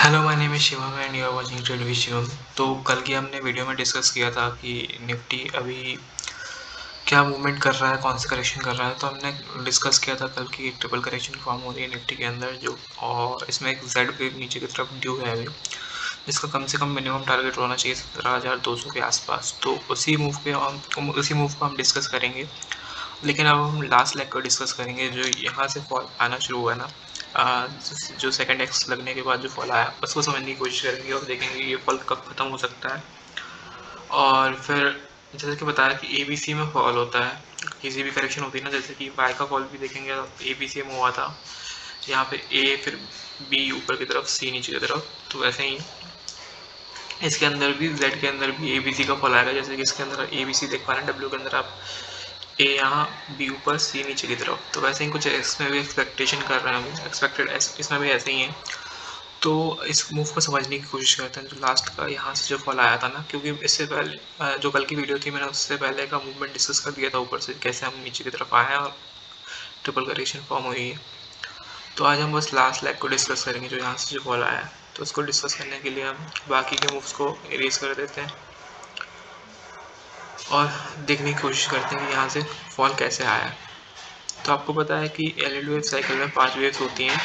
Hello, my name is Shivam and you are watching trade with Shivam. तो कल की हमने वीडियो में डिस्कस किया था कि निफ्टी अभी क्या मूवमेंट कर रहा है, कौन सा करेक्शन कर रहा है। तो हमने डिस्कस किया था कल की ट्रिपल करेक्शन फॉर्म हो रही है निफ्टी के अंदर जो, और इसमें एक जेड वेव नीचे की तरफ ड्यू है अभी, जिसका कम से कम मिनिमम टारगेट होना चाहिए 17,200 के आसपास। तो उसी मूव को हम डिस्कस करेंगे। लेकिन अब हम लास्ट लेग को डिस्कस करेंगे जो यहाँ से फॉल आना शुरू हुआ है ना, जो सेकंड एक्स लगने के बाद जो फॉल आया उसको समझने की कोशिश करेंगे और देखेंगे ये फॉल कब खत्म हो सकता है। और फिर जैसे कि बताया कि ABC में फॉल होता है, किसी भी करेक्शन होती है ना, जैसे कि वाई का फॉल भी देखेंगे ABC में हुआ था, यहाँ पे A फिर B ऊपर की तरफ, C नीचे की तरफ। तो वैसे ही इसके अंदर भी Z के अंदर भी ABC का फॉल आएगा। जैसे कि इसके अंदर ABC देख पा रहे हैं, W के अंदर आप A यहाँ, B ऊपर, C नीचे की तरफ। तो वैसे ही कुछ इसमें भी एक्सपेक्टेशन कर रहे हैं, एक्सपेक्टेड इसमें भी ऐसे ही है। तो इस मूव को समझने की कोशिश करते हैं जो लास्ट का यहाँ से जो फॉल आया था ना, क्योंकि इससे पहले जो कल की वीडियो थी मैंने उससे पहले का मूवमेंट डिस्कस कर दिया था ऊपर से कैसे हम नीचे की तरफ आए हैं और ट्रिपल करेक्शन फॉर्म हुई है। तो आज हम बस लास्ट लेग को डिस्कस करेंगे जो यहाँ से जो फॉल आया है। तो उसको डिस्कस करने के लिए हम बाकी के मूव्स को इरेज कर देते हैं और देखने की कोशिश करते हैं कि यहाँ से फॉल कैसे आया है। तो आपको पता है कि एल वेव साइकिल में 5 वेव्स होती हैं,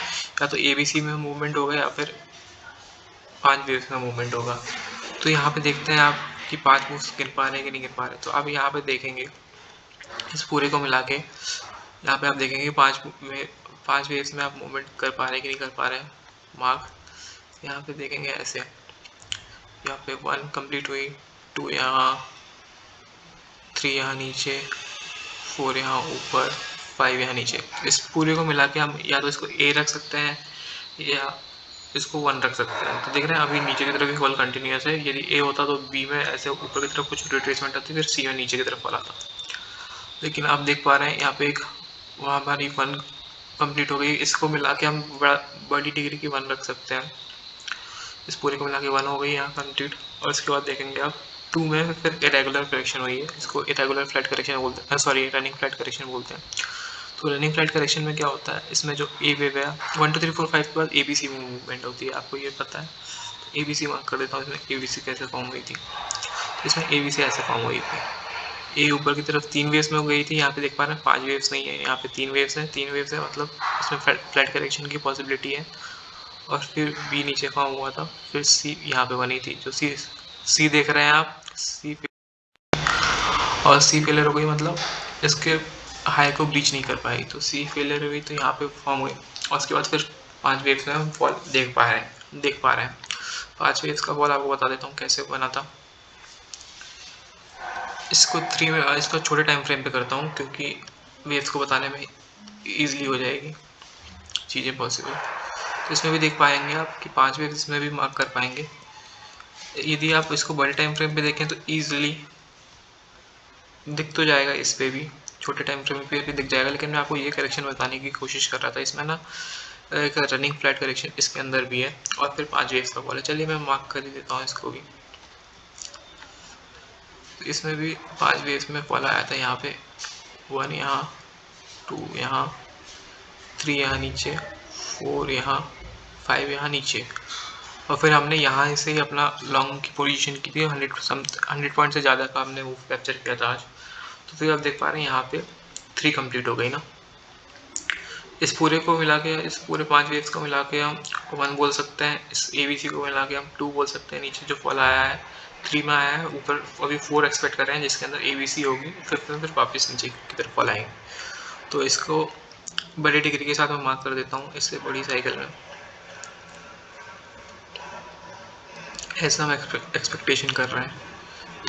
या तो ABC में मूवमेंट होगा या फिर 5 वेव्स में मूवमेंट होगा। तो यहाँ पे देखते हैं आप कि 5 मूव्स गिर पा रहे हैं कि नहीं गिर पा रहे। तो आप यहाँ पे देखेंगे इस पूरे को मिला के, यहाँ पे आप देखेंगे 5 वेव्स में आप मूवमेंट कर पा रहे हैं कि नहीं कर पा रहे हैं। मार्क यहाँ पे देखेंगे ऐसे, यहाँ पे 1 कंप्लीट हुई, 2 यहाँ, 3 यहाँ नीचे, 4 यहाँ ऊपर, 5 यहाँ नीचे। इस पूरे को मिला के हम या तो इसको A रख सकते हैं या इसको 1 रख सकते हैं। तो देख रहे हैं अभी नीचे की तरफ ही फॉल कंटिन्यूस है। यदि A होता तो B में ऐसे ऊपर की तरफ कुछ रिट्रेसमेंट आती, फिर C में नीचे की तरफ फॉल आता। लेकिन आप देख पा रहे हैं यहाँ पे एक वहाँ हमारी 1 कंप्लीट हो गई। इसको मिला के हम बड़ी डिग्री की 1 रख सकते हैं। इस पूरे को मिला के 1 हो गई यहाँ कंप्लीट। और इसके बाद देखेंगे आप 2 में फिर इरेगुलर करेक्शन हुई है। इसको इरेगुलर फ्लैट करेक्शन बोलते हैं, सॉरी रनिंग फ्लैट करेक्शन बोलते हैं। तो रनिंग फ्लैट करेक्शन में क्या होता है, इसमें जो A वेव है 1 2 3 4 5 के बाद ABC में मूवमेंट होती है, आपको ये पता है। तो ABC मार्क कर देता हूँ। इसमें ABC कैसे फॉर्म हुई थी, इसमें ABC ऐसे फॉर्म हुई थी। A ऊपर की तरफ 3 वेव्स में हो गई थी, यहाँ पे देख पा रहे हैं 5 वेव्स नहीं है, यहाँ पे 3 वेव्स हैं। 3 वेव्स है मतलब इसमें फ्लैट करेक्शन की पॉसिबिलिटी है। और फिर B नीचे फॉर्म हुआ था, फिर C यहाँ पे बनी थी। जो C देख रहे हैं आप, C और C फेलियर हो गई, मतलब इसके हाई को ब्रीच नहीं कर पाई, तो C फेलियर हुई, तो यहाँ पे फॉर्म हुई। और उसके बाद फिर 5 वेव्स में हम फॉल देख पा रहे हैं। 5 वेव्स का फॉल आपको बता देता हूँ कैसे बना था। इसको छोटे टाइम फ्रेम पे करता हूँ क्योंकि वेव्स को बताने में ईजिली हो जाएगी चीज़ें पॉसिबल। तो इसमें भी देख पाएंगे आप कि 5 वेव्स इसमें भी मार्क कर पाएंगे। यदि आप इसको बड़े टाइम फ्रेम पे देखें तो ईजिली दिख तो जाएगा, इस पे भी छोटे टाइम फ्रेम पे भी दिख जाएगा। लेकिन मैं आपको ये करेक्शन बताने की कोशिश कर रहा था, इसमें ना एक रनिंग फ्लैट करेक्शन इसके अंदर भी है और फिर 5 वेव्स का फॉल है। चलिए मैं मार्क कर ही देता हूँ इसको भी। तो इसमें भी 5 वेव्स में फॉल आया था, यहाँ पे 1 यहाँ, 2 यहाँ, 3 यहाँ नीचे, 4 यहाँ, 5 यहाँ नीचे। और फिर हमने यहाँ से ही अपना लॉन्ग की पोजीशन की थी, 100 पॉइंट से ज़्यादा का हमने मूव कैप्चर किया था आज। तो फिर आप देख पा रहे हैं यहाँ पे 3 कंप्लीट हो गई ना। इस पूरे को मिला के, इस पूरे 5 वेव्स को मिला के हम 1 बोल सकते हैं, इस ABC को मिला के हम 2 बोल सकते हैं। नीचे जो फॉल आया है 3 में आया है, ऊपर अभी 4 एक्सपेक्ट कर रहे हैं जिसके अंदर ABC होगी, फिर वापस नीचे की तरफ फॉल आएंगे। तो इसको बड़ी डिग्री के साथ मैं मार्क कर देता हूँ, इससे बड़ी साइकिल में ऐसा हम एक्सपेक्टेशन कर रहे हैं।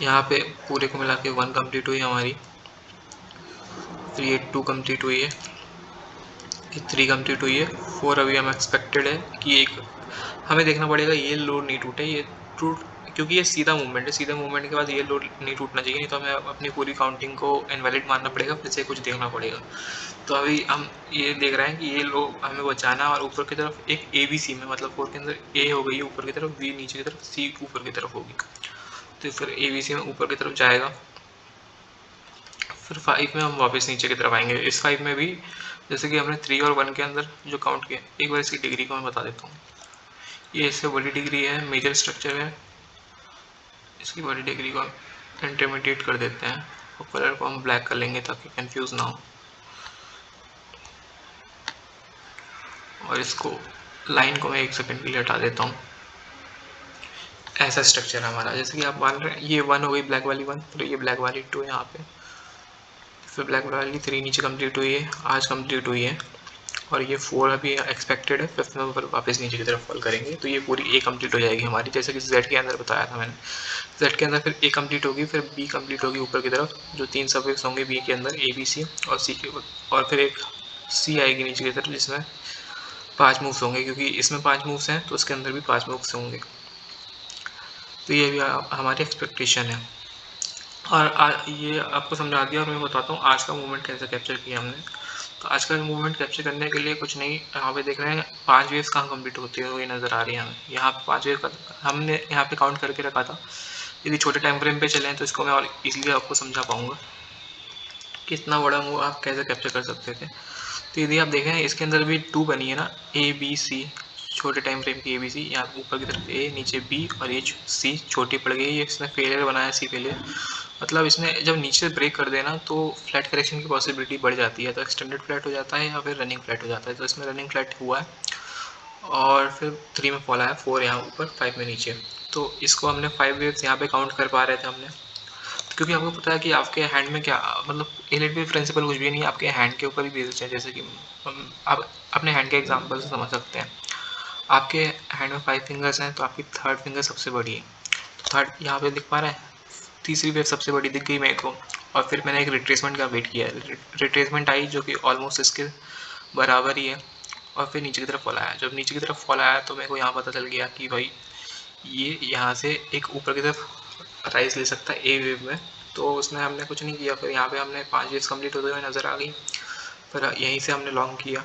यहाँ पे पूरे को मिला के 1 कंप्लीट हुई हमारी, फिर ये 2 कंप्लीट हुई है, ये 3 कंप्लीट हुई है, 4 अभी हम एक्सपेक्टेड है कि एक हमें देखना पड़ेगा ये लोड नहीं टूटे, ये टूट, क्योंकि ये सीधा मूवमेंट है, सीधा मूवमेंट के बाद ये लोड नहीं टूटना चाहिए, नहीं तो हमें अपनी पूरी काउंटिंग को इनवैलिड मानना पड़ेगा, फिर से कुछ देखना पड़ेगा। तो अभी हम ये देख रहे हैं कि ये लो हमें बचाना, और ऊपर की तरफ एक ABC में, मतलब 4 के अंदर A हो गई ऊपर की तरफ, B नीचे की तरफ, C ऊपर की तरफ होगी। तो फिर ABC में ऊपर की तरफ जाएगा, फिर 5 में हम वापस नीचे की तरफ आएंगे। इस 5 में भी जैसे कि हमने 3 और 1 के अंदर जो काउंट किया, एक बार इसकी डिग्री को मैं बता देता हूँ। ये इससे बड़ी डिग्री है, मेजर स्ट्रक्चर है, इसकी बड़ी डिग्री को इंटरमीडिएट कर देते हैं और कलर को हम ब्लैक कर लेंगे ताकि कंफ्यूज ना हो। और इसको लाइन को मैं 1 सेकंड के लिए हटा देता हूँ। ऐसा स्ट्रक्चर है हमारा, जैसे कि आप मान रहे हैं ये 1 हो गई ब्लैक वाली 1, तो ये ब्लैक वाली 2 यहाँ पे, फिर ब्लैक वाली 3 नीचे कंप्लीट हुई है, आज कंप्लीट हुई है, और ये 4 अभी एक्सपेक्टेड है, 5th में वापस नीचे की तरफ फॉल करेंगे, तो ये पूरी ए कंप्लीट हो जाएगी हमारी, जैसे कि जेड के अंदर बताया था मैंने। जेड के अंदर फिर ए कंप्लीट होगी, फिर बी कंप्लीट होगी ऊपर की तरफ, जो 3 सबवेक्स होंगे बी के अंदर, ए बी सी और सी के, और फिर एक सी आएगी नीचे की तरफ जिसमें 5 मूव्स होंगे, क्योंकि इसमें 5 मूव्स हैं तो उसके अंदर भी 5 मूव्स होंगे। तो ये भी हमारी एक्सपेक्टेशन है। और ये आपको समझा दिया, और मैं बताता हूँ आज का मूवमेंट कैसे कैप्चर किया हमने। तो आज का मूवमेंट कैप्चर करने के लिए कुछ नहीं, यहाँ पे देख रहे हैं 5 वेव्स कहाँ कंप्लीट होती है, वही नज़र आ रही है हमें। यहाँ पे 5 वेव का हमने यहाँ पे काउंट करके रखा था। यदि छोटे टाइम फ्रेम पे चले तो इसको मैं और इजीली आपको समझा पाऊंगा कि इतना बड़ा मूव आप कैसे कैप्चर कर सकते थे। तो यदि आप देखें इसके अंदर भी 2 बनी है ना, ए बी सी, छोटे टाइम फ्रेम की ए बी सी, यहाँ ऊपर की तरफ ए, नीचे बी और ये सी छोटी पड़ गई, ये इसने फेलियर बनाया, सी फेलियर। मतलब इसने जब नीचे ब्रेक कर देना तो फ्लैट करेक्शन की पॉसिबिलिटी बढ़ जाती है, तो एक्सटेंडेड फ्लैट हो जाता है या फिर रनिंग फ्लैट हो जाता है। तो इसमें रनिंग फ्लैट हुआ है, और फिर 3 में फॉल आया, 4 यहाँ ऊपर, 5 में नीचे। तो इसको हमने 5 वेव्स यहाँ पे काउंट कर पा रहे थे हमने, क्योंकि आपको पता है कि आपके हैंड में क्या, मतलब एलिट प्रिंसिपल कुछ भी नहीं है, आपके हैंड के ऊपर ही बेस्ड है। जैसे कि आप अपने हैंड के एग्जांपल से समझ सकते हैं, आपके हैंड में 5 फिंगर्स हैं तो आपकी थर्ड फिंगर सबसे बड़ी है, तो थर्ड यहाँ पे दिख पा रहा है, तीसरी वेव सबसे बड़ी दिख गई मेरे को। और फिर मैंने एक रिट्रेसमेंट का वेट किया, रिट्रेसमेंट आई जो कि ऑलमोस्ट इसके बराबर ही है, और फिर नीचे की तरफ फॉल आया। जब नीचे की तरफ फॉल आया तो मेरे को यहाँ पता चल गया कि भाई ये यहाँ से एक ऊपर की तरफ राइज ले सकता है ए वेव में, तो उसमें हमने कुछ नहीं किया। फिर यहाँ पे हमने 5 वेव्स कंप्लीट होते हुए नज़र आ गई, फिर यहीं से हमने लॉन्ग किया।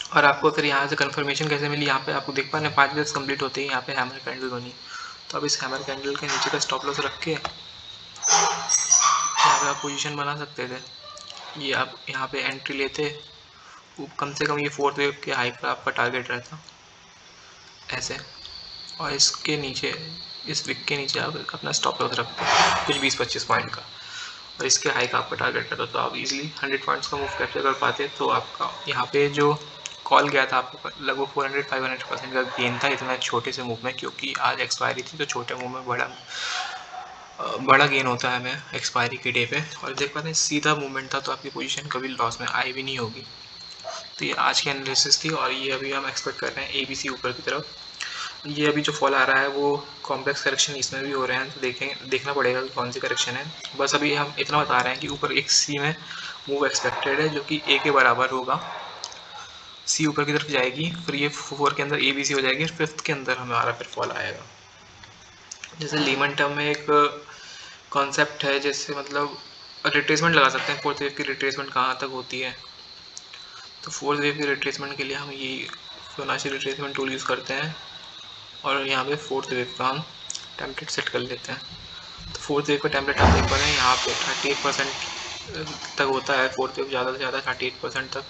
और आपको फिर यहाँ से कंफर्मेशन कैसे मिली, यहाँ पे आपको देख पा रहे हैं 5 वेव्स कंप्लीट होते ही यहाँ पे हैमर कैंडल बनी। तो अब इस हैमर कैंडल के नीचे का स्टॉप लॉस रख के यहाँ पे आप पोजीशन बना सकते थे। ये आप यहाँ पे एंट्री लेते, कम से कम ये 4th वेव के हाई पर आपका टारगेट रहता ऐसे, और इसके नीचे, इस विक के नीचे आप अपना स्टॉप लॉस रखते कुछ 20-25 पॉइंट का, और इसके हाई का आपका टारगेट रहता, तो आप इजीली 100 पॉइंट्स का मूव कैप्चर कर पाते। तो आपका यहाँ पे जो कॉल गया था आपको लगभग 400-500% का गेन था इतना छोटे से मूव में, क्योंकि आज एक्सपायरी थी तो छोटे मूव में बड़ा गेन होता है हमें एक्सपायरी के डे पे। और देख पाते हैं सीधा मूवमेंट था तो आपकी पोजीशन कभी लॉस में आई भी नहीं होगी। तो ये आज की एनालिसिस थी, और ये अभी हम एक्सपेक्ट कर रहे हैं ABC ऊपर की तरफ। ये अभी जो फॉल आ रहा है वो कॉम्प्लेक्स करेक्शन इसमें भी हो रहे हैं, तो देखना पड़ेगा कि कौन सी करेक्शन है। बस अभी हम इतना बता रहे हैं कि ऊपर एक सी में मूव एक्सपेक्टेड है जो कि ए के बराबर होगा, सी ऊपर की तरफ जाएगी, फिर ये 4 के अंदर ABC हो जाएगी, फिर 5th के अंदर हमारा फिर फॉल आएगा। जैसे लीमन टर्म में एक कॉन्सेप्ट है, जैसे मतलब रिट्रेसमेंट लगा सकते हैं 4th वेव की रिट्रेसमेंट कहाँ तक होती है। तो 4th वेव की रिट्रेसमेंट के लिए हम ये फिबोनाची रिट्रेसमेंट टूल यूज़ करते हैं, और यहाँ पे 4th वेव का हम टेम्पलेट सेट कर लेते हैं। तो 4th वेव का टेम्पलेट आप देख पा रहे हैं यहाँ पे 38% तक होता है। 4th वेव ज़्यादा से ज़्यादा 38% तक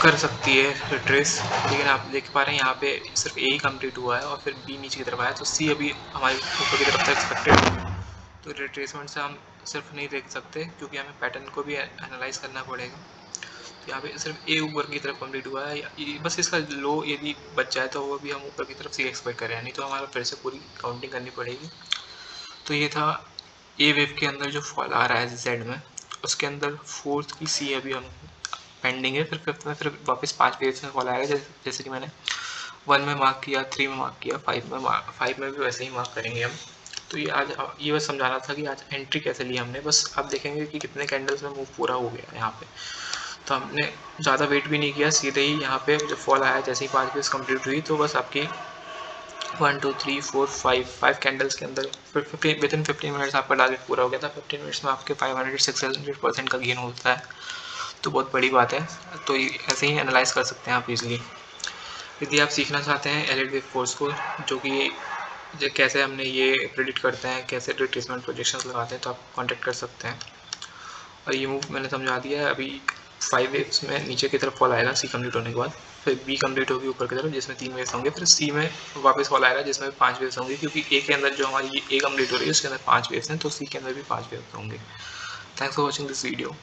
कर सकती है रिट्रेस, लेकिन आप देख पा रहे हैं यहाँ पे सिर्फ ए ही कम्प्लीट हुआ है और फिर बी नीचे की तरफ आया, तो सी अभी हमारी ऊपर की तरफ तक एक्सपेक्टेड है। तो रिट्रेसमेंट से हम सिर्फ नहीं देख सकते, क्योंकि हमें पैटर्न को भी एनालाइज करना पड़ेगा। तो यहाँ पे सिर्फ ए ऊपर की तरफ कंप्लीट हुआ है, बस इसका लो यदि बच जाए तो वो भी हम ऊपर की तरफ सी एक्सपेक्ट करें, नहीं तो हमारा फिर से पूरी काउंटिंग करनी पड़ेगी। तो ये था ए वेव के अंदर जो फॉल आ रहा है जेड में, उसके अंदर 4th की सी अभी हम पेंडिंग है, फिर 5th में फिर वापस 5 वेव्स में फॉल आएगा, जैसे कि मैंने 1 में मार्क किया, 3 में मार्क किया, 5 में भी वैसे ही मार्क करेंगे हम। तो ये आज ये बस समझाना था कि आज एंट्री कैसे ली हमने, बस आप देखेंगे कि कितने कैंडल्स में मूव पूरा हो गया यहाँ पे। तो हमने ज़्यादा वेट भी नहीं किया, सीधे ही यहाँ पे जब फॉल आया, जैसे ही 5 वेव्स कंप्लीट हुई तो बस आपकी 1 2 3 4 5 कैंडल्स के अंदर फिर विदिन 15 मिनट्स आपका टारगेट पूरा हो गया था। 15 मिनट्स में आपके 500-600% का गेन होता है, तो बहुत बड़ी बात है। तो ऐसे ही एनालाइज कर सकते हैं आप इजीली। यदि आप सीखना चाहते हैं एलिट वेव कोर्स को, जो कि कैसे हमने ये प्रेडिक्ट करते हैं, कैसे रिट्रेसमेंट प्रोजेक्शंस लगाते हैं, तो आप कांटेक्ट कर सकते हैं। और ये मूव मैंने समझा दिया है, अभी 5 वेव्स में नीचे की तरफ फॉल आएगा सी कंप्लीट होने के बाद। फिर बी कंप्लीट होगी ऊपर की तरफ जिसमें 3 वेव्स होंगे, फिर सी में वापस कॉल आएगा जिसमें 5 वेव्स होंगे, क्योंकि ए के अंदर जो हमारी ए कंप्लीट हो रही है उसके अंदर 5 वेव्स हैं, तो सी के अंदर भी 5 वेव्स होंगे। Thanks for watching this video.